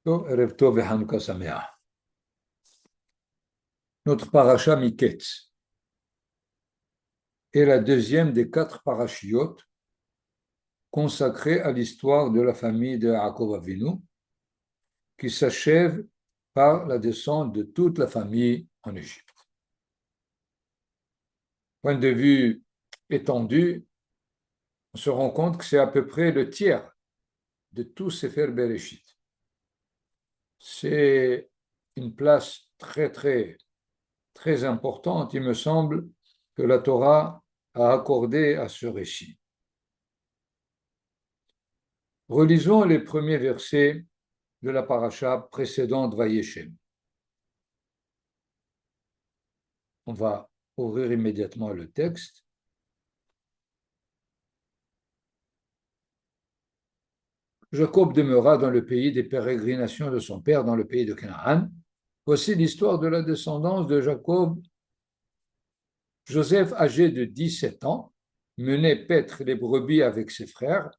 Erev Tov et Hanouka Sameach. Notre paracha Miketz est la deuxième des 4 parachiotes consacrées à l'histoire de la famille de Yaakov Avinu, qui s'achève par la descente de toute la famille en Égypte. Point de vue étendu, on se rend compte que c'est à peu près le tiers de tout Sefer Bereshit. C'est une place très importante, il me semble, que la Torah a accordée à ce récit. Relisons les premiers versets de la paracha précédente Vayeshem. On va ouvrir immédiatement le texte. Jacob demeura dans le pays des pérégrinations de son père, dans le pays de Canaan. Voici l'histoire de la descendance de Jacob. Joseph, âgé de 17 ans, menait paître les brebis avec ses frères.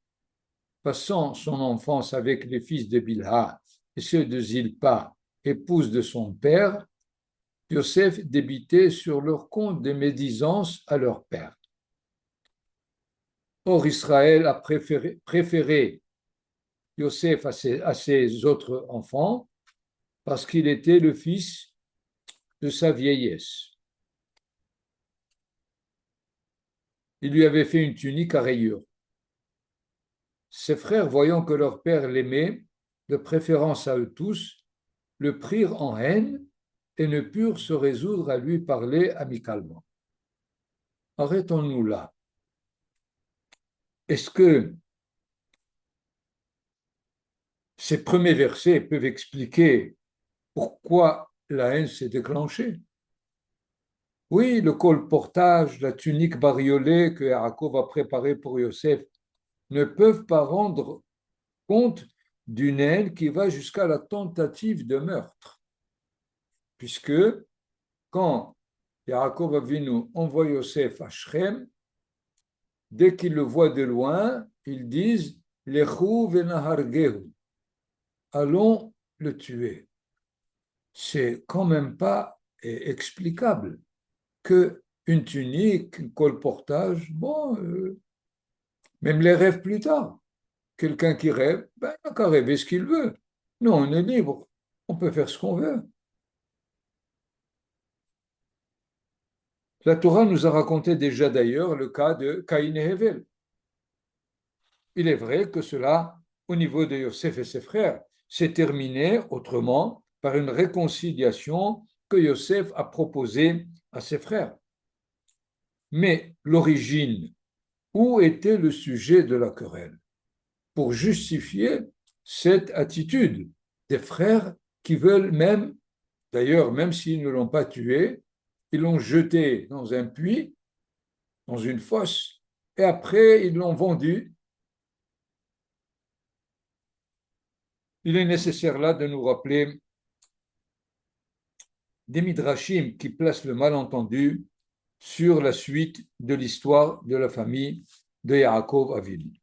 Passant son enfance avec les fils de Bilha et ceux de Zilpa, épouse de son père, Yosef débitait sur leur compte des médisances à leur père. Or, Israël a préféré Yosef à ses autres enfants parce qu'il était le fils de sa vieillesse. Il lui avait fait une tunique à rayures. Ses frères, voyant que leur père l'aimait, de préférence à eux tous, le prirent en haine et ne purent se résoudre à lui parler amicalement. Arrêtons-nous là. Est-ce que ces premiers versets peuvent expliquer pourquoi la haine s'est déclenchée? Oui, le colportage, la tunique bariolée que Yaakov a préparée pour Yosef ne peuvent pas rendre compte d'une haine qui va jusqu'à la tentative de meurtre. Puisque quand Yaakov Avinu envoie Yosef à Shrem, dès qu'ils le voient de loin, ils disent « Lechu venahargehu » allons le tuer. C'est quand même pas explicable qu'une tunique, un colportage, même les rêves plus tard. Quelqu'un qui rêve, il n'a qu'à rêver ce qu'il veut. Non, on est libre, on peut faire ce qu'on veut. La Torah nous a raconté déjà d'ailleurs le cas de Caïn et Hevel. Il est vrai que cela, au niveau de Yosef et ses frères, s'est terminé autrement par une réconciliation que Yosef a proposée à ses frères. Mais l'origine, où était le sujet de la querelle? Pour justifier cette attitude des frères qui veulent même, d'ailleurs, même s'ils ne l'ont pas tué, ils l'ont jeté dans un puits, dans une fosse, et après ils l'ont vendu. Il est nécessaire là de nous rappeler des midrashim qui placent le malentendu sur la suite de l'histoire de la famille de Yaakov Avinu.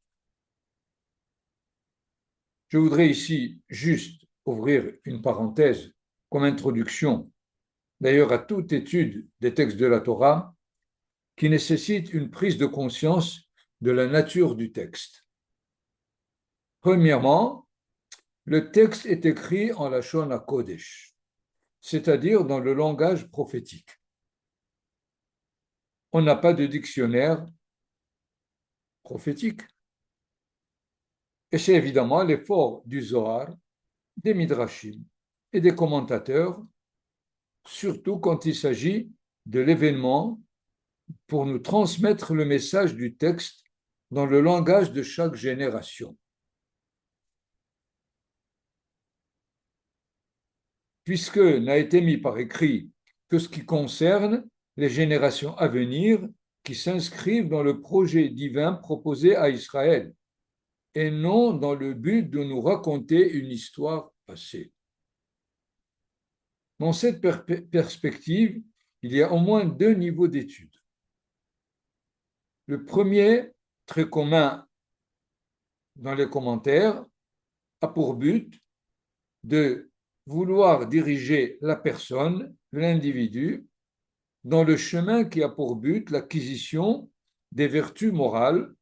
Je voudrais ici juste ouvrir une parenthèse comme introduction, d'ailleurs à toute étude des textes de la Torah, qui nécessite une prise de conscience de la nature du texte. Premièrement, le texte est écrit en Lashon HaKodesh, c'est-à-dire dans le langage prophétique. On n'a pas de dictionnaire prophétique. Et c'est évidemment l'effort du Zohar, des Midrashim et des commentateurs, surtout quand il s'agit de l'événement, pour nous transmettre le message du texte dans le langage de chaque génération. Puisque n'a été mis par écrit que ce qui concerne les générations à venir qui s'inscrivent dans le projet divin proposé à Israël, et non dans le but de nous raconter une histoire passée. Dans cette perspective, il y a au moins 2 niveaux d'études. Le premier, très commun dans les commentaires, a pour but de vouloir diriger la personne, l'individu, dans le chemin qui a pour but l'acquisition des vertus morales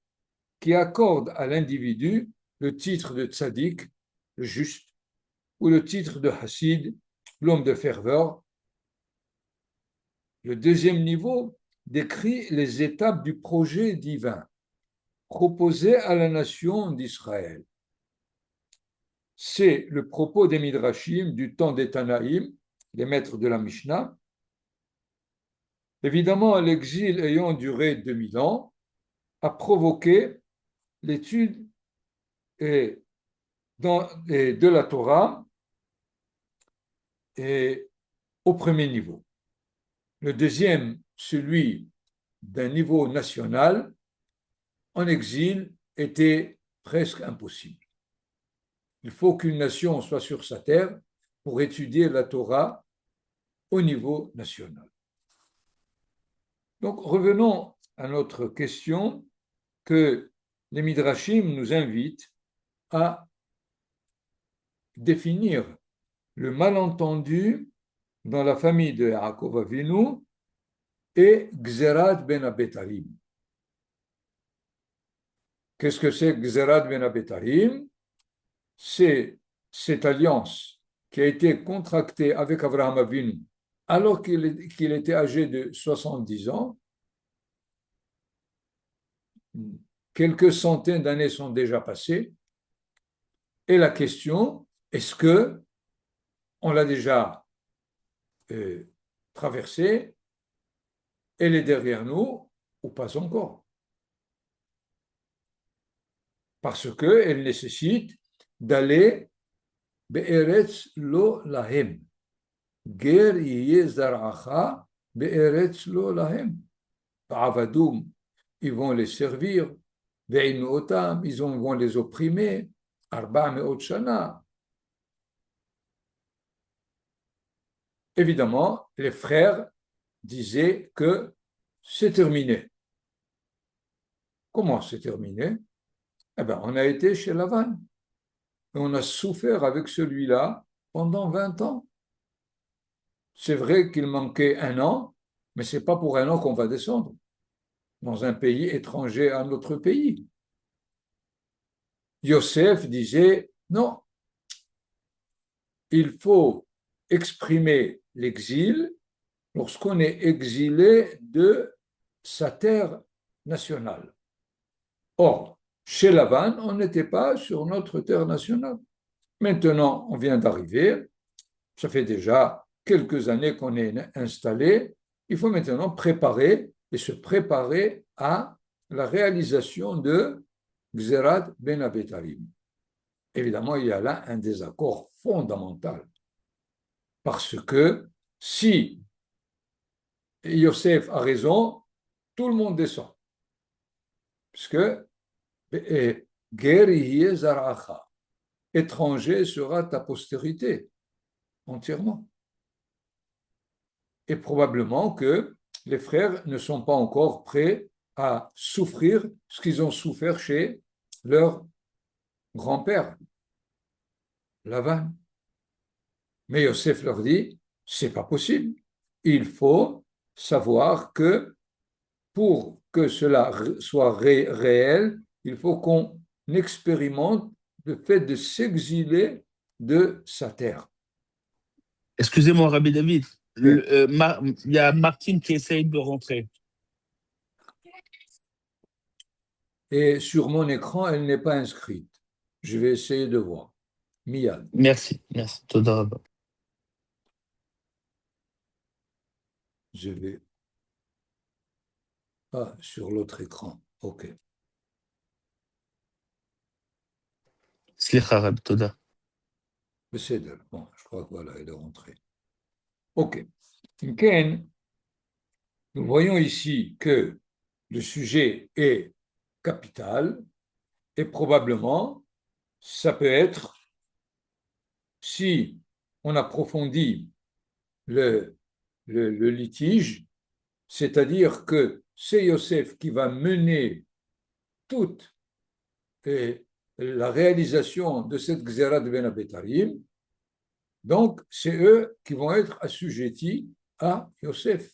qui accordent à l'individu le titre de tzaddik, le juste, ou le titre de hassid, l'homme de ferveur. Le deuxième niveau décrit les étapes du projet divin proposé à la nation d'Israël. C'est le propos des Midrashim du temps des Tanaïm, les maîtres de la Mishnah. Évidemment, l'exil ayant duré 2000 ans a provoqué l'étude de la Torah et au premier niveau. Le deuxième, celui d'un niveau national, en exil, était presque impossible. Il faut qu'une nation soit sur sa terre pour étudier la Torah au niveau national. Donc, revenons à notre question que les Midrashim nous invitent à définir le malentendu dans la famille de Yaakov Avinu et Gzerat ben Abetarim. Qu'est-ce que c'est Gzerat ben Abetarim? C'est cette alliance qui a été contractée avec Abraham Avinu alors qu'il était âgé de 70 ans. Quelques centaines d'années sont déjà passées. Et la question, est-ce que on l'a déjà traversée, elle est derrière nous ou pas encore? Parce qu'elle nécessite d'aller be'eretz lo lahem. Ger yeh zar'acha be'eretz lo lahem. Avadoum, ils vont les servir. Ve'imnotam, ils vont les opprimer. Arba me'ot shana. Évidemment, les frères disaient que c'est terminé. Comment c'est terminé? Eh bien, on a été chez Lavan et on a souffert avec celui-là pendant 20 ans. C'est vrai qu'il manquait un an, mais ce n'est pas pour un an qu'on va descendre dans un pays étranger à notre pays. Yosef disait, non, il faut exprimer l'exil lorsqu'on est exilé de sa terre nationale. Or, chez Lavan, on n'était pas sur notre terre nationale. Maintenant, on vient d'arriver, ça fait déjà quelques années qu'on est installé, il faut maintenant préparer et se préparer à la réalisation de Gzerat ben Abetarim. Évidemment, il y a là un désaccord fondamental. Parce que si Yosef a raison, tout le monde descend. Puisque Ger zaracha, étranger sera ta postérité entièrement. Et probablement que les frères ne sont pas encore prêts à souffrir ce qu'ils ont souffert chez leur grand-père, Lavan. Mais Yosef leur dit, c'est pas possible. Il faut savoir que pour que cela soit réel, il faut qu'on expérimente le fait de s'exiler de sa terre. Excusez-moi, Rabbi David. Oui. Il y a Martine qui essaye de rentrer. Et sur mon écran, elle n'est pas inscrite. Je vais essayer de voir. Miyad. Merci, merci. Toda Rabba. Je vais. Ah, sur l'autre écran. OK. Slicha, Rabbi, Toda. C'est d'elle. Bon, je crois que voilà, elle est rentrée. OK. Ken, nous voyons ici que le sujet est capital et probablement ça peut être, si on approfondit le litige, c'est-à-dire que c'est Yosef qui va mener toute la réalisation de cette Gzera de Ben Abetarim, Donc, c'est eux qui vont être assujettis à Yosef.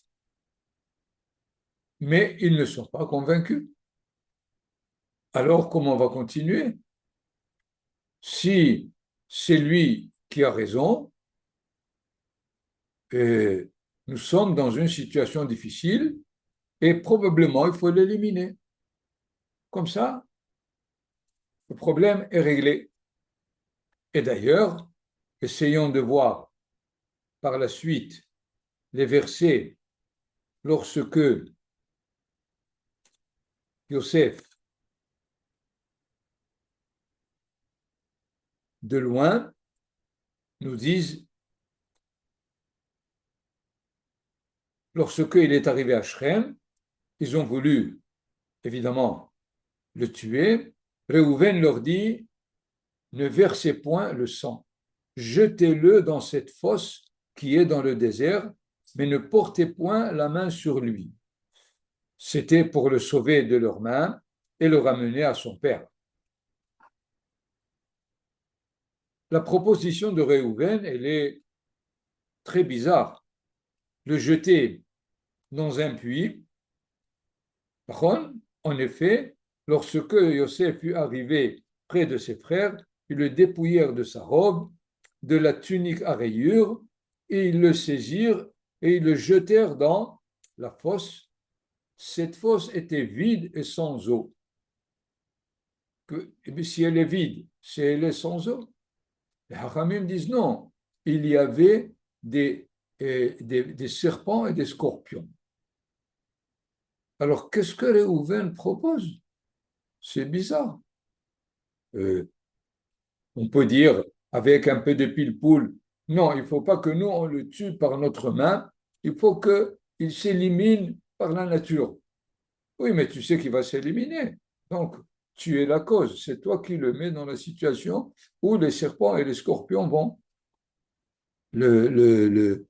Mais ils ne sont pas convaincus. Alors, comment on va continuer? Si c'est lui qui a raison, et nous sommes dans une situation difficile et probablement il faut l'éliminer. Comme ça, le problème est réglé. Et d'ailleurs, essayons de voir par la suite les versets lorsque Yosef, de loin, nous disent, lorsque il est arrivé à Shrem, ils ont voulu, évidemment, le tuer. Réhouven leur dit, ne versez point le sang, jetez-le dans cette fosse qui est dans le désert, mais ne portez point la main sur lui. C'était pour le sauver de leurs mains et le ramener à son père. La proposition de Réhouven, elle est très bizarre. Le jeter dans un puits. En effet, lorsque Yosef fut arrivé près de ses frères, ils le dépouillèrent de sa robe, de la tunique à rayures, et ils le saisirent et ils le jetèrent dans la fosse. Cette fosse était vide et sans eau. Si elle est vide, si elle est sans eau, les Haramim disent non, il y avait des serpents et des scorpions. Alors, qu'est-ce que Réhouven propose? C'est bizarre. On peut dire, avec un peu de pile-poule, non, il ne faut pas que nous, on le tue par notre main, il faut qu'il s'élimine par la nature. Oui, mais tu sais qu'il va s'éliminer. Donc, tu es la cause. C'est toi qui le mets dans la situation où les serpents et les scorpions vont l'éliminer.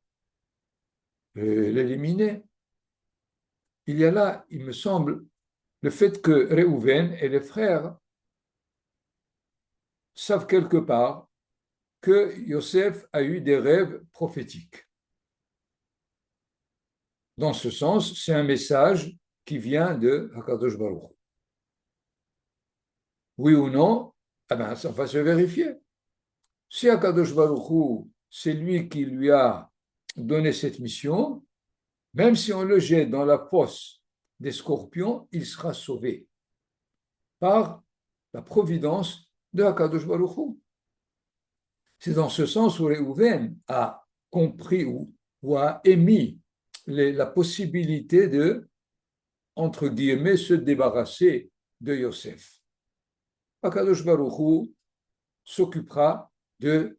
Il y a là, il me semble, le fait que Réhouven et les frères savent quelque part que Yosef a eu des rêves prophétiques. Dans ce sens, c'est un message qui vient de Hakadosh Baruch Hu. Oui ou non, eh bien, ça va se vérifier. Si Hakadosh Baruch Hu, c'est lui qui lui a donné cette mission, même si on le jette dans la fosse des scorpions, il sera sauvé par la providence de Hakadosh Baruch Hu. C'est dans ce sens où Réhouven a compris ou a émis la possibilité de, entre guillemets, se débarrasser de Yosef. Hakadosh Baruch Hu s'occupera de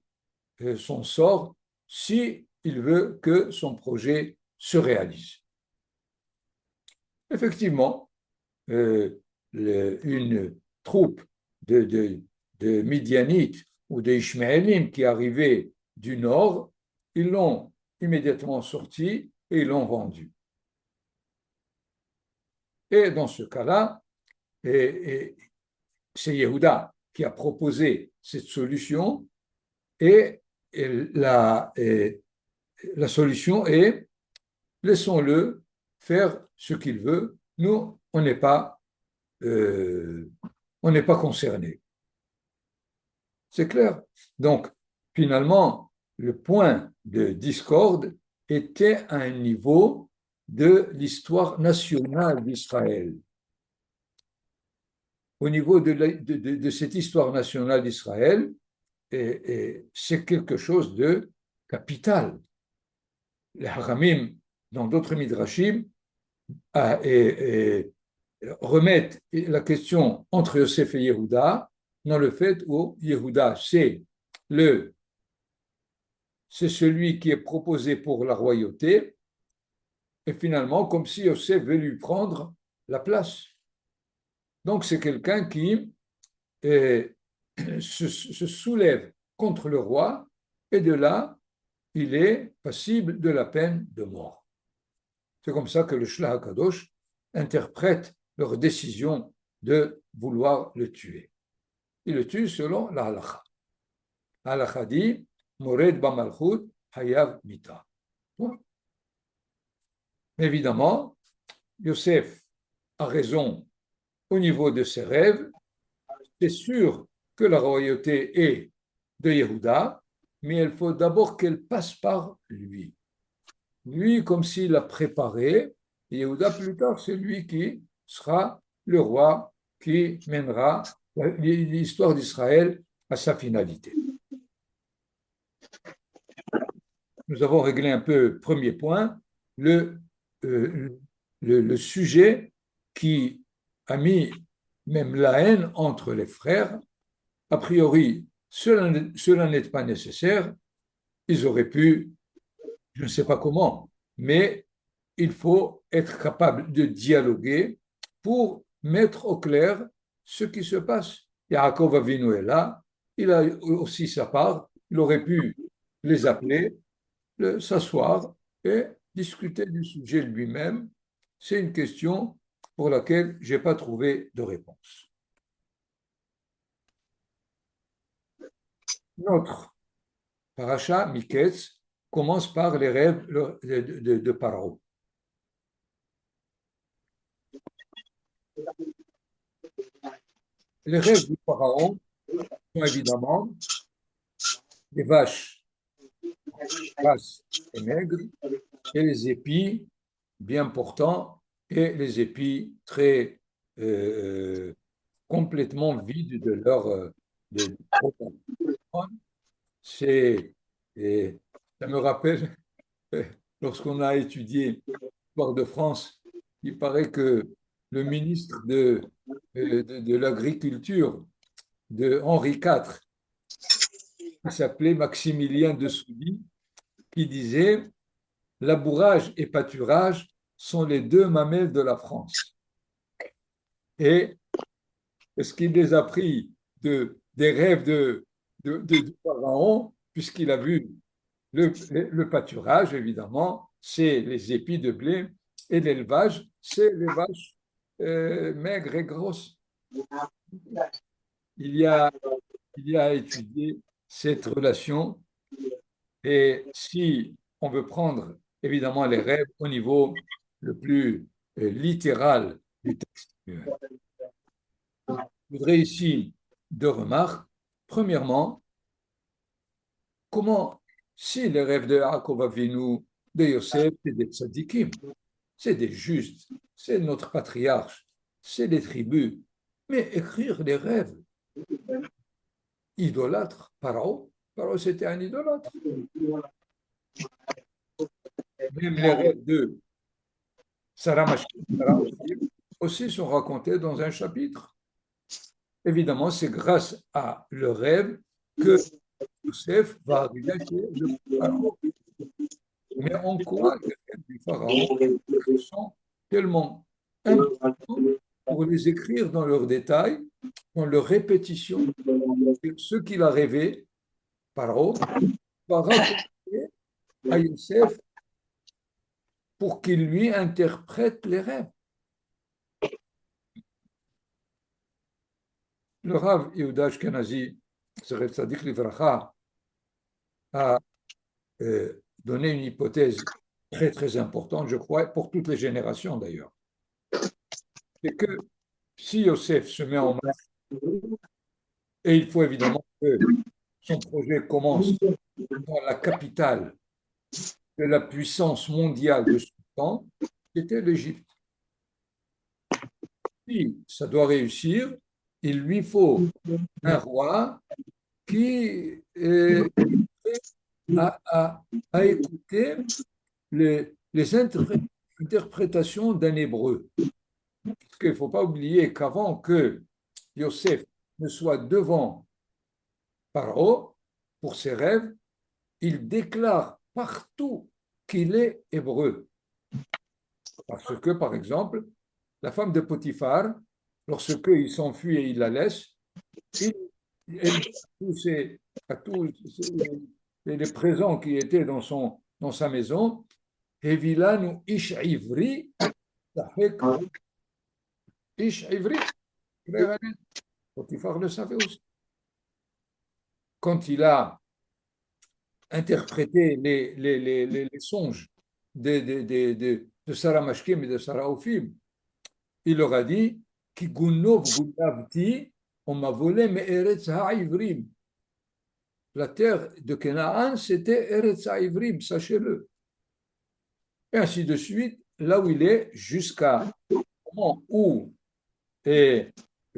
son sort si il veut que son projet se réalise. Effectivement, une troupe de Midianites ou des Ishmaélim qui arrivaient du nord, ils l'ont immédiatement sorti et ils l'ont vendu. Et dans ce cas-là, c'est Yehuda qui a proposé cette solution et la solution est laissons-le faire ce qu'il veut. Nous, on n'est pas concernés. C'est clair. Donc, finalement, le point de discorde était à un niveau de l'histoire nationale d'Israël. Au niveau de cette histoire nationale d'Israël, c'est quelque chose de capital. Les Haramim, dans d'autres Midrashim, remettent la question entre Yosef et Yehuda dans le fait où Yehuda, c'est celui qui est proposé pour la royauté, et finalement, comme si Yosef veut lui prendre la place. Donc, c'est quelqu'un qui se soulève contre le roi, et de là, il est passible de la peine de mort. C'est comme ça que le Shlach HaKadosh interprète leur décision de vouloir le tuer. Il le tue selon la halakha. La halakha dit, Mored Bamalchut, Hayav Mita. Évidemment, Yosef a raison au niveau de ses rêves. C'est sûr que la royauté est de Yehuda, mais il faut d'abord qu'elle passe par lui. Lui, comme s'il l'a préparé, et Yehuda plus tard, c'est lui qui sera le roi qui mènera l'histoire d'Israël à sa finalité. Nous avons réglé un peu, premier point, le sujet qui a mis même la haine entre les frères. A priori, cela n'est pas nécessaire. Ils auraient pu, je ne sais pas comment, mais il faut être capable de dialoguer pour mettre au clair ce qui se passe. Yaakov Avinu est là, il a aussi sa part, il aurait pu les appeler, s'asseoir et discuter du sujet lui-même. C'est une question pour laquelle je n'ai pas trouvé de réponse. Notre paracha, Miketz, commence par les rêves de Paro. Les rêves du pharaon sont évidemment les vaches grasses et maigres et les épis bien portants et les épis très complètement vides de leur de, c'est ça me rappelle lorsqu'on a étudié l'histoire de France, il paraît que le ministre de l'Agriculture de Henri IV, qui s'appelait Maximilien de Soudy, qui disait labourage et pâturage sont les deux mamelles de la France. Et est-ce qu'il les a pris des rêves du pharaon, puisqu'il a vu le pâturage, évidemment, c'est les épis de blé, et l'élevage, c'est les vaches maigres et grosses. Il a, il a étudié cette relation, et si on veut prendre évidemment les rêves au niveau le plus littéral du texte, je voudrais ici deux remarques. Premièrement, comment, si les rêves de Yaakov Avinu, de Yosef, c'est des tzadikim, c'est des justes, c'est notre patriarche, c'est des tribus, mais écrire les rêves idolâtres, Paro c'était un idolâtre. Même les rêves de Sarah aussi sont racontés dans un chapitre. Évidemment, c'est grâce à le rêve que Youssef va arriver chez le pharaon. Mais en quoi les rêves du pharaon sont tellement importants pour les écrire dans leurs détails, dans leur répétition, ce qu'il a rêvé, Pharaon, va raconter à Youssef pour qu'il lui interprète les rêves. Le Rav Yehuda Ashkenazi, Zecher Tzadik Livracha, a donné une hypothèse très très importante, je crois, pour toutes les générations d'ailleurs. C'est que si Yosef se met en marche, et il faut évidemment que son projet commence dans la capitale de la puissance mondiale de ce temps, c'était l'Égypte. Si ça doit réussir, il lui faut un roi qui est prêt à écouter les interprétations d'un hébreu. Parce qu'il ne faut pas oublier qu'avant que Yosef ne soit devant Paro pour ses rêves, il déclare partout qu'il est hébreu. Parce que, par exemple, la femme de Potiphar, lorsqu'il s'enfuit et il la laisse, elle, à tous les présents qui étaient dans sa maison, Evilanu Ish Ivri, Ish Ivri, Potiphar le savait aussi. Quand il a interpréter les songes de Sarah Mashkim et de Sarah Ophim. Il leur a dit Ki gunov gulavti, on m'a volé mes Eretz Ha'ivrim. La terre de Canaan, c'était Eretz Ha'ivrim, sachez-le. Et ainsi de suite, là où il est, jusqu'à moment où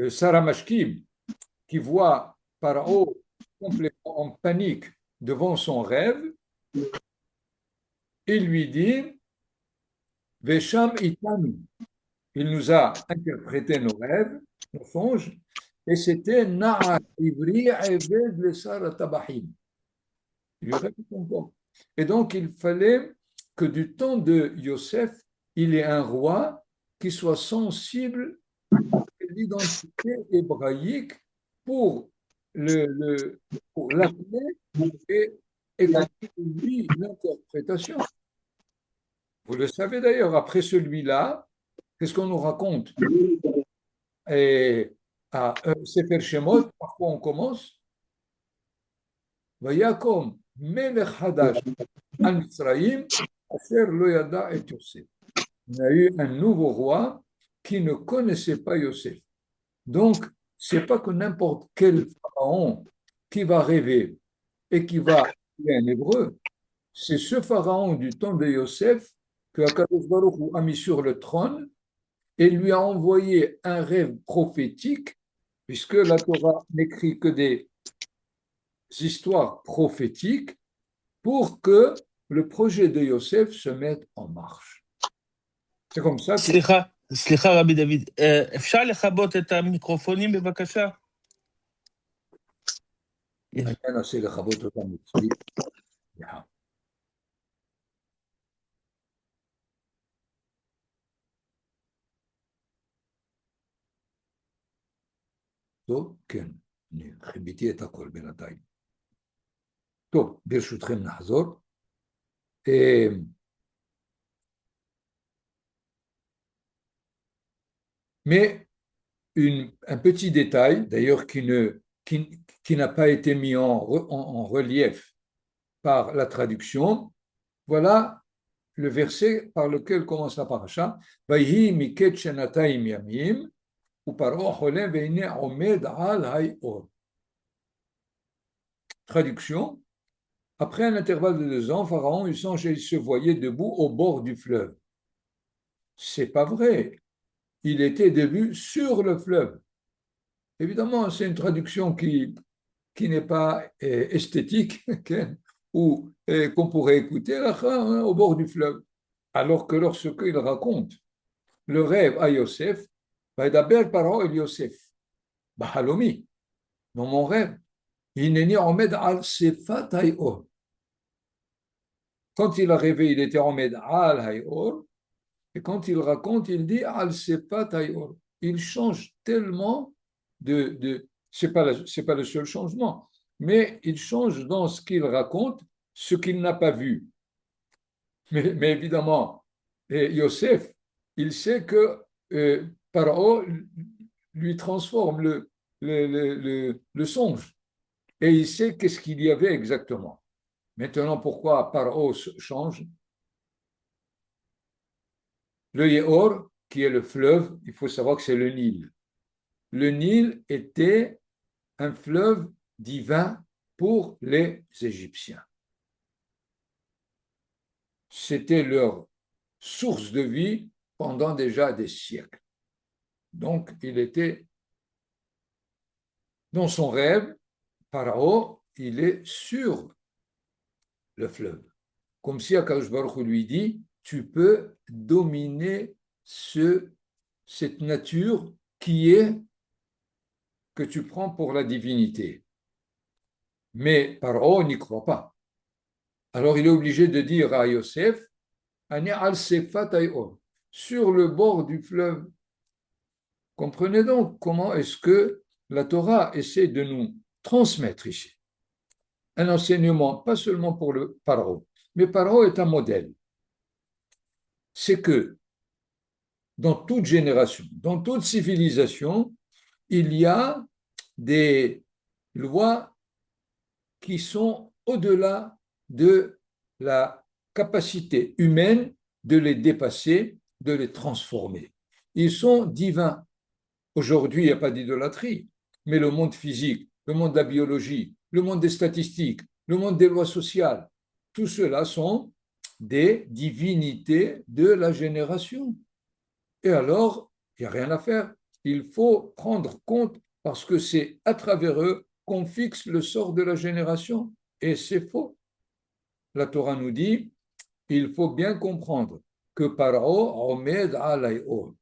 Sarah Mashkim, qui voit Pharaon complètement en panique devant son rêve, il lui dit Vesham itanu. Il nous a interprété nos rêves, nos songes, et c'était Na'a Ivri Eved le Sarah Tabahim. Il lui répète encore. Et donc, il fallait que du temps de Yosef, il y ait un roi qui soit sensible à l'identité hébraïque pour pour l'appeler et écouter lui l'interprétation. Vous le savez d'ailleurs, après celui-là, qu'est-ce qu'on nous raconte? Et à Sefer Shemot, par quoi on commence? Vayakom melech hadash al Mitzrayim asher lo yada et Yosef. Il y a eu un nouveau roi qui ne connaissait pas Yosef. Donc, c'est pas que n'importe quel pharaon qui va rêver et qui va parler en hébreu, c'est ce pharaon du temps de Yosef que Akadosh Baruch Hu a mis sur le trône et lui a envoyé un rêve prophétique, puisque la Torah n'écrit que des histoires prophétiques, pour que le projet de Yosef se mette en marche. C'est comme ça que... סליחה, רבי דוד, אפשר לכבות את המיקרופונים בבקשה? אני אנסה לכבות אותם אצלי. טוב, כן, אני חיביתי את הכל בינתיים. טוב, ברשותכם נחזור. Mais un petit détail, d'ailleurs, qui n'a pas été mis en relief par la traduction, voilà le verset par lequel commence la paracha. Vayhi miket shenatayim yamim, uparo cholem veine omed al hayor. Traduction. Après un intervalle de 2 ans, Pharaon eut songe et il se voyait debout au bord du fleuve. C'est pas vrai. Il était debout sur le fleuve. Évidemment, c'est une traduction qui n'est pas esthétique ou qu'on pourrait écouter au bord du fleuve. Alors que lorsqu'il raconte le rêve à Yosef, Vaïdaber Paro el Yosef, Bahalomi, dans mon rêve, Hineni Omed al Sefat Hayor. Quand il a rêvé, il était Omed al Hayor, et quand il raconte, il dit al Sefat Hayor. Il change tellement c'est pas le seul changement, mais il change dans ce qu'il raconte, ce qu'il n'a pas vu. Mais évidemment, Yosef, il sait que Paro lui transforme le songe, et il sait qu'est-ce qu'il y avait exactement. Maintenant, pourquoi Paro change? Le Yehor, qui est le fleuve, il faut savoir que c'est le Nil. Le Nil était un fleuve divin pour les Égyptiens. C'était leur source de vie pendant déjà des siècles. Donc, il était dans son rêve, Pharaon, il est sur le fleuve. Comme si Akadosh Baruch Hu lui dit, tu peux dominer cette nature que tu prends pour la divinité. Mais Pharaon n'y croit pas. Alors il est obligé de dire à Yosef, sur le bord du fleuve. Comprenez donc comment est-ce que la Torah essaie de nous transmettre ici un enseignement, pas seulement pour le Pharaon, mais Pharaon est un modèle. C'est que dans toute génération, dans toute civilisation, il y a des lois qui sont au-delà de la capacité humaine de les dépasser, de les transformer. Ils sont divins. Aujourd'hui, il n'y a pas d'idolâtrie, mais le monde physique, le monde de la biologie, le monde des statistiques, le monde des lois sociales, tout cela sont des divinités de la génération. Et alors, il n'y a rien à faire. Il faut prendre compte parce que c'est à travers eux qu'on fixe le sort de la génération. Et c'est faux. La Torah nous dit, il faut bien comprendre que Paro omed alayho.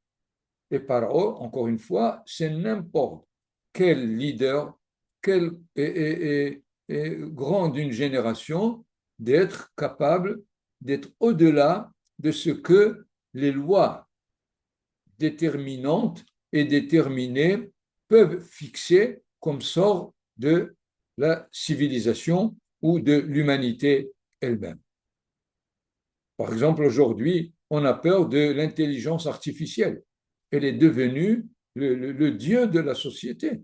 Et Paro, encore une fois, c'est n'importe quel leader, quel est grand d'une génération, d'être capable d'être au-delà de ce que les lois déterminantes et déterminées peuvent fixer comme sort de la civilisation ou de l'humanité elle-même. Par exemple, aujourd'hui, on a peur de l'intelligence artificielle. Elle est devenue le dieu de la société,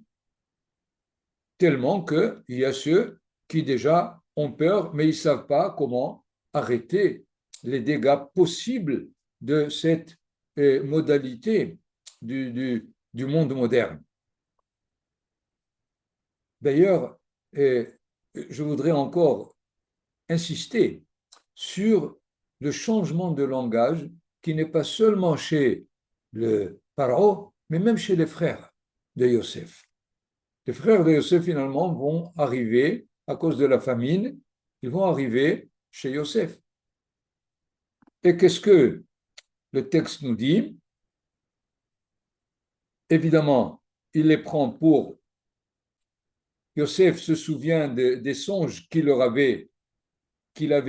tellement qu'il y a ceux qui déjà ont peur, mais ils ne savent pas comment arrêter les dégâts possibles de cette modalité du monde moderne. D'ailleurs, je voudrais encore insister sur le changement de langage qui n'est pas seulement chez le Paro, mais même chez les frères de Yosef. Les frères de Yosef, finalement, vont arriver, à cause de la famine, ils vont arriver chez Yosef. Et qu'est-ce que le texte nous dit? Évidemment, il les prend pour... Yosef se souvient des songes qu'il avait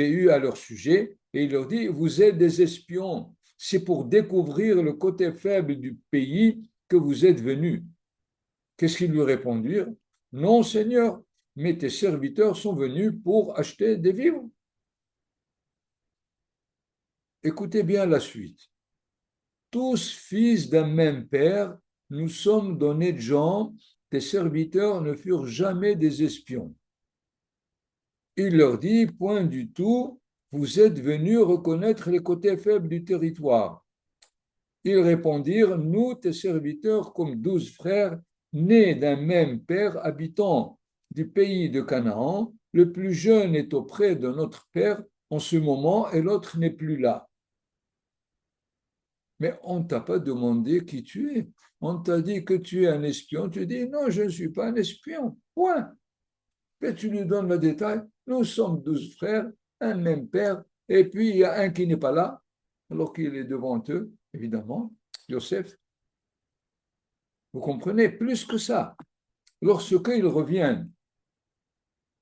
eus à leur sujet, et il leur dit, vous êtes des espions, c'est pour découvrir le côté faible du pays que vous êtes venus. Qu'est-ce qu'ils lui répondirent? Non, Seigneur, mais tes serviteurs sont venus pour acheter des vivres. Écoutez bien la suite. Tous fils d'un même père, nous sommes d'honnêtes gens, tes serviteurs ne furent jamais des espions. Il leur dit, point du tout, vous êtes venus reconnaître les côtés faibles du territoire. Ils répondirent, nous, tes serviteurs, comme 12 frères, nés d'un même père, habitant du pays de Canaan, le plus jeune est auprès de notre père en ce moment et l'autre n'est plus là. Mais on ne t'a pas demandé qui tu es. On t'a dit que tu es un espion. Tu dis, non, je ne suis pas un espion. Point. Et tu lui donnes le détail. Nous sommes 12 frères, un même père, et puis il y a un qui n'est pas là, alors qu'il est devant eux, évidemment, Yosef. Vous comprenez, plus que ça. Lorsqu'ils reviennent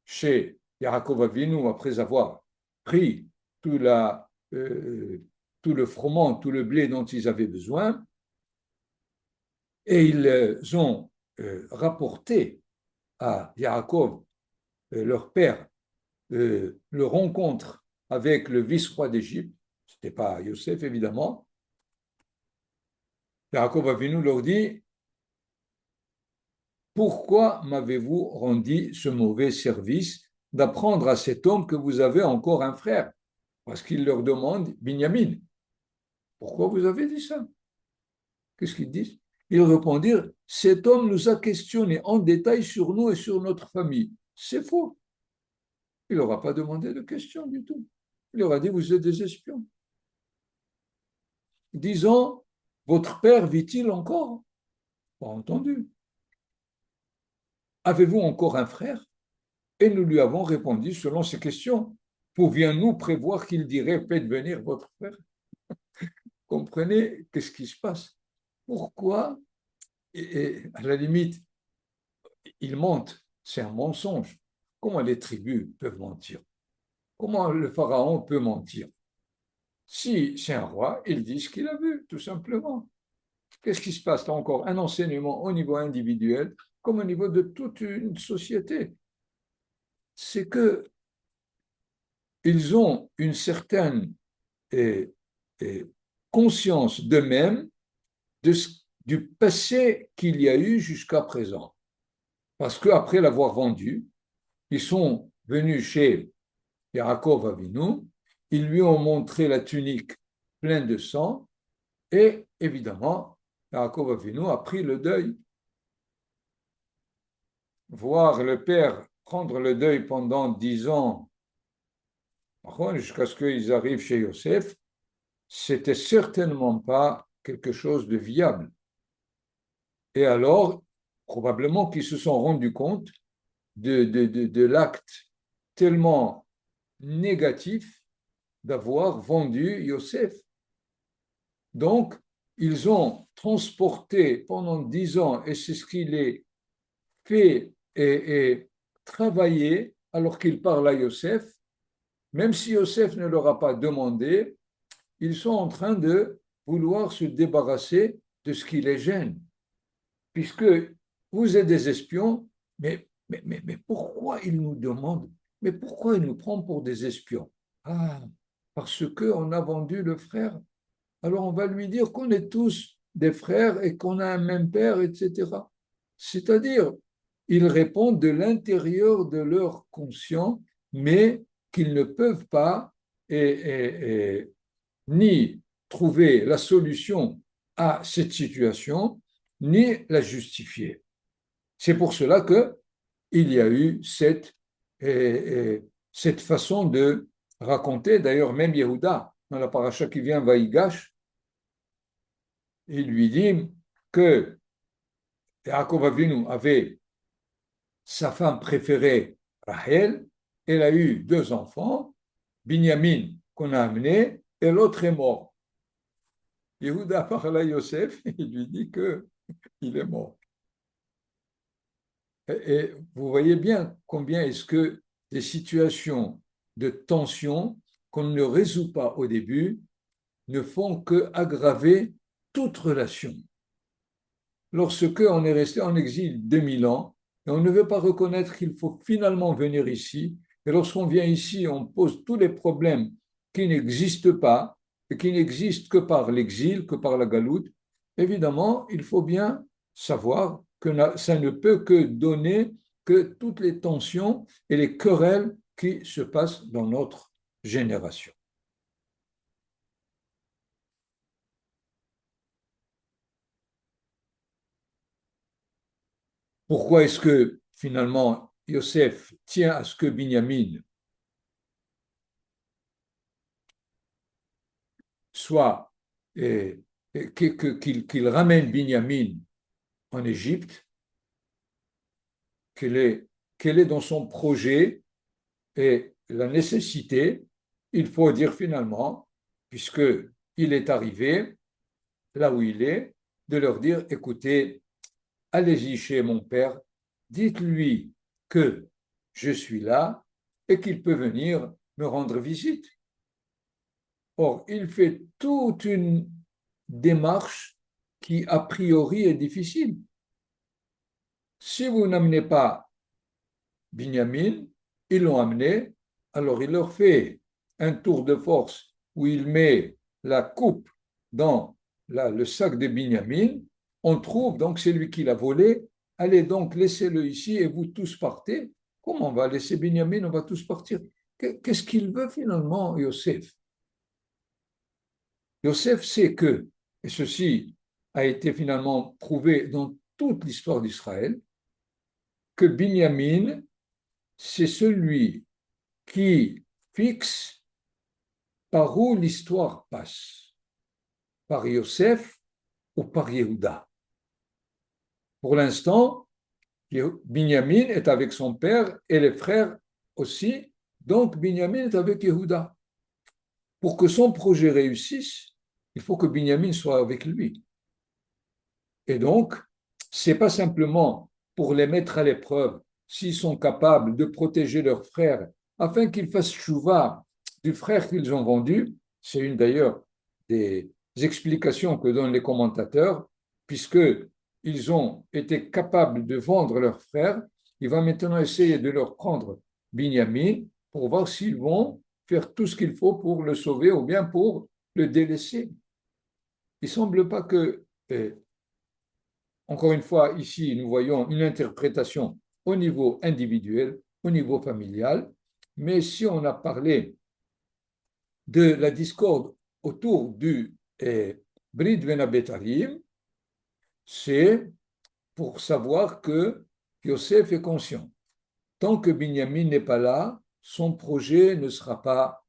chez Yaakov Avinu, après avoir pris tout, tout le froment, tout le blé dont ils avaient besoin, et ils ont rapporté à Yaakov, leur père, le rencontre avec le vice-roi d'Égypte, ce n'était pas Yosef évidemment, Yaakov Avinu leur dit, pourquoi m'avez-vous rendu ce mauvais service d'apprendre à cet homme que vous avez encore un frère? Parce qu'il leur demande, Binyamin, pourquoi vous avez dit ça? Qu'est-ce qu'ils disent? Ils répondirent, cet homme nous a questionné en détail sur nous et sur notre famille. C'est faux. Il n'aura pas demandé de questions du tout. Il aura dit, vous êtes des espions. Disons, votre père vit-il encore? Pas entendu. Avez-vous encore un frère? Et nous lui avons répondu selon ces questions. Pouvions-nous prévoir qu'il dirait, faites venir votre frère? Comprenez qu'est-ce qui se passe? Pourquoi? Et à la limite, il mente. C'est un mensonge. Comment les tribus peuvent mentir? Comment le pharaon peut mentir? Si c'est un roi, il dit ce qu'il a vu, tout simplement. Qu'est-ce qui se passe là encore? Un enseignement au niveau individuel comme au niveau de toute une société. C'est que ils ont une certaine conscience d'eux-mêmes du passé qu'il y a eu jusqu'à présent. Parce qu'après l'avoir vendu, ils sont venus chez Yaakov Avinu, ils lui ont montré la tunique pleine de sang et évidemment, Yaakov Avinu a pris le deuil. Voir le père prendre le deuil pendant 10 ans, jusqu'à ce qu'ils arrivent chez Yosef, c'était certainement pas quelque chose de viable. Et alors, probablement qu'ils se sont rendus compte de l'acte tellement négatif d'avoir vendu Yosef. Donc, ils ont transporté pendant 10 ans, et c'est ce qu'il est fait et travaillé alors qu'il parle à Yosef, même si Yosef ne leur a pas demandé, ils sont en train de vouloir se débarrasser de ce qui les gêne. Puisque vous êtes des espions, mais pourquoi ils nous demandent, mais pourquoi ils nous prennent pour des espions? Ah, parce qu'on a vendu le frère. Alors on va lui dire qu'on est tous des frères et qu'on a un même père, etc. C'est-à-dire, ils répondent de l'intérieur de leur conscient, mais qu'ils ne peuvent pas ni trouver la solution à cette situation, ni la justifier. C'est pour cela qu'il y a eu cette façon de raconter. D'ailleurs, même Yehuda, dans la paracha qui vient, Vaïgash, il lui dit que Yaakov Avinu avait sa femme préférée, Rachel. Elle a eu 2 enfants, Binyamin qu'on a amené, et l'autre est mort. Yehuda parle à Yosef, il lui dit qu'il est mort. Et vous voyez bien combien est-ce que des situations de tension qu'on ne résout pas au début ne font qu'aggraver toute relation. Lorsque on est resté en exil 2000 ans et on ne veut pas reconnaître qu'il faut finalement venir ici, et lorsqu'on vient ici, on pose tous les problèmes qui n'existent pas et qui n'existent que par l'exil, que par la galoute, évidemment, il faut bien savoir que ça ne peut que donner que toutes les tensions et les querelles qui se passent dans notre génération. Pourquoi est-ce que finalement Yosef tient à ce que Binyamin soit qu'il ramène Binyamin en Égypte, quel est dans son projet et la nécessité, il faut dire finalement, puisqu'il est arrivé là où il est, de leur dire, écoutez, allez-y chez mon père, dites-lui que je suis là et qu'il peut venir me rendre visite. Or, il fait toute une démarche qui, a priori, est difficile. Si vous n'amenez pas Binyamin, ils l'ont amené, alors il leur fait un tour de force où il met la coupe dans le sac de Binyamin. On trouve, donc c'est lui qui l'a volé. Allez donc, laissez-le ici et vous tous partez. Comment on va laisser Binyamin? On va tous partir. Qu'est-ce qu'il veut finalement, Yosef? Yosef sait que, et ceci a été finalement prouvé dans toute l'histoire d'Israël, que Binyamin, c'est celui qui fixe par où l'histoire passe, par Yosef ou par Yehuda. Pour l'instant, Binyamin est avec son père et les frères aussi, donc Binyamin est avec Yehuda. Pour que son projet réussisse, il faut que Binyamin soit avec lui. Et donc, ce n'est pas simplement pour les mettre à l'épreuve s'ils sont capables de protéger leurs frères afin qu'ils fassent chouva du frère qu'ils ont vendu. C'est une d'ailleurs des explications que donnent les commentateurs, puisqu'ils ont été capables de vendre leur frère. Il va maintenant essayer de leur prendre Binyamin pour voir s'ils vont faire tout ce qu'il faut pour le sauver ou bien pour le délaisser. Il ne semble pas que encore une fois, ici, nous voyons une interprétation au niveau individuel, au niveau familial, Mais si on a parlé de la discorde autour du Brit Ben Abetarim, c'est pour savoir que Yosef est conscient. Tant que Binyamin n'est pas là, son projet ne sera pas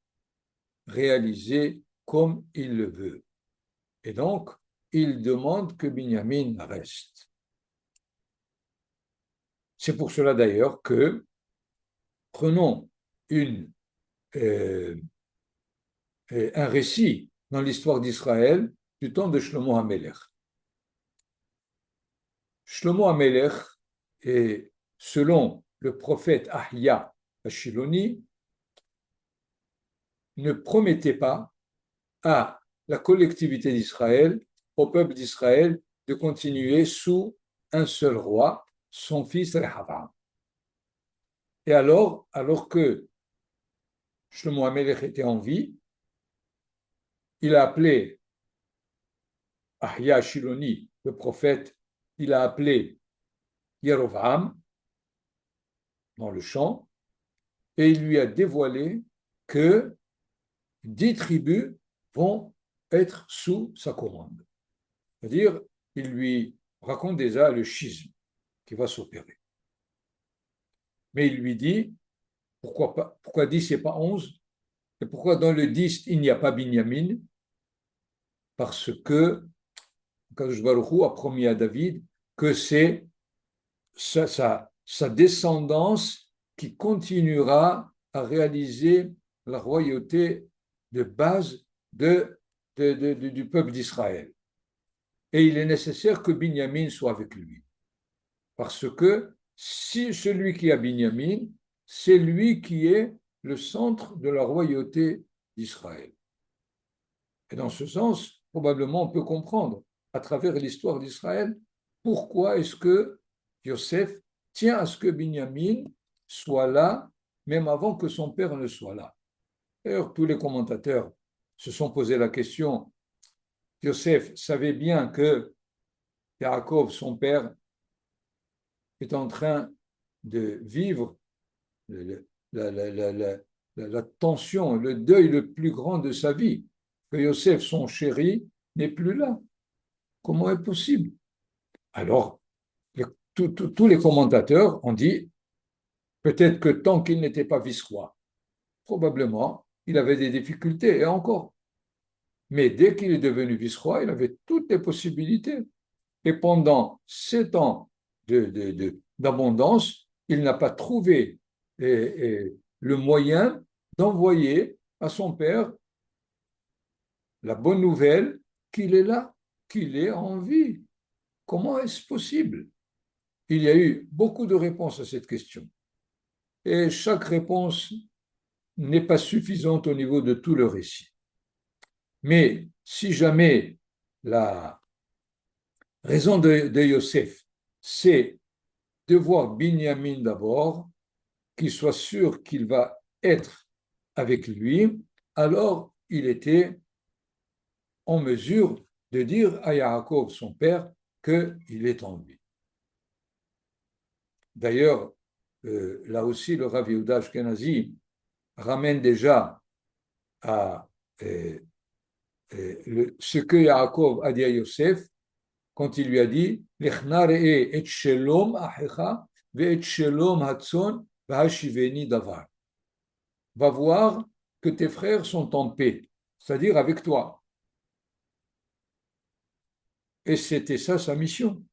réalisé comme il le veut. Et donc, il demande que Binyamin reste. C'est pour cela d'ailleurs que prenons un récit dans l'histoire d'Israël du temps de Shlomo HaMelech. Shlomo HaMelech est, selon le prophète Ahia Ashiloni, ne promettait pas à la collectivité d'Israël, au peuple d'Israël, de continuer sous un seul roi, son fils Rehavam. Et alors que Shlomo HaMelech était en vie, il a appelé Ahia Shiloni, le prophète, il a appelé Yerovam dans le champ et il lui a dévoilé que 10 tribus vont être sous sa commande. C'est-à-dire, il lui raconte déjà le schisme qui va s'opérer. Mais il lui dit, pourquoi 10 et pas 11? Et pourquoi dans le 10, il n'y a pas Binyamin? Parce que Kadosh Baruch Hu a promis à David que c'est sa descendance qui continuera à réaliser la royauté de base du peuple d'Israël. Et il est nécessaire que Binyamin soit avec lui. Parce que si celui qui a Binyamin, c'est lui qui est le centre de la royauté d'Israël. Et dans ce sens, probablement on peut comprendre à travers l'histoire d'Israël pourquoi est-ce que Yosef tient à ce que Binyamin soit là, même avant que son père ne soit là. D'ailleurs, tous les commentateurs se sont posé la question. Yosef savait bien que Yaakov, son père, est en train de vivre la tension, le deuil le plus grand de sa vie, que Yosef, son chéri, n'est plus là. Comment est possible? Alors, tous les commentateurs ont dit, peut-être que tant qu'il n'était pas vice-roi, probablement, il avait des difficultés, et encore. Mais dès qu'il est devenu vice-roi, il avait toutes les possibilités. Et pendant 7 ans d'abondance, il n'a pas trouvé le moyen d'envoyer à son père la bonne nouvelle qu'il est là, qu'il est en vie. Comment est-ce possible? Il y a eu beaucoup de réponses à cette question. Et chaque réponse n'est pas suffisante au niveau de tout le récit. Mais si jamais la raison de Yosef, c'est de voir Binyamin d'abord, qu'il soit sûr qu'il va être avec lui, alors il était en mesure de dire à Yaakov, son père, qu'il est en vie. D'ailleurs, là aussi, le Rav Yehuda Ashkenazi ramène déjà à ce que Yaakov a dit à Yosef quand il lui a dit Lechna re'e et shelom achecha ve'et shelom hatzon v'hashiveni davar. Va voir que tes frères sont en paix, c'est-à-dire avec toi. Et c'était ça sa mission.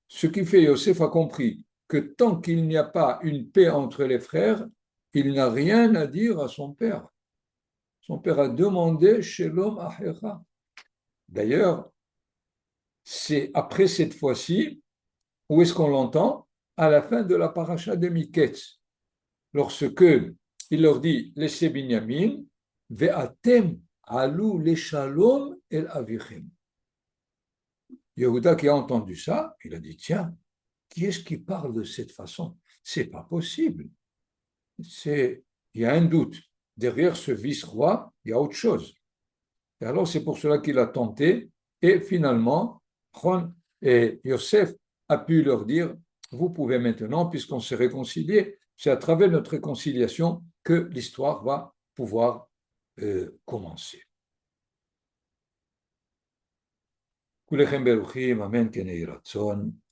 Ce qui fait Yosef a compris que tant qu'il n'y a pas une paix entre les frères, il n'a rien à dire à son père. Son père a demandé Shalom Achecha. D'ailleurs, c'est après cette fois-ci, où est-ce qu'on l'entend? À la fin de la paracha de Miketz, lorsque il leur dit laissez Binyamin, ve'atem alou le shalom el avichem. Yehuda qui a entendu ça, il a dit tiens, qui est-ce qui parle de cette façon? C'est pas possible. Il y a un doute. Derrière ce vice-roi, il y a autre chose. Et alors, c'est pour cela qu'il a tenté. Et finalement, Yosef a pu leur dire, vous pouvez maintenant, puisqu'on s'est réconcilié, C'est à travers notre réconciliation que l'histoire va pouvoir commencer. כולכם ברוכים, אמן כן יהי רצון.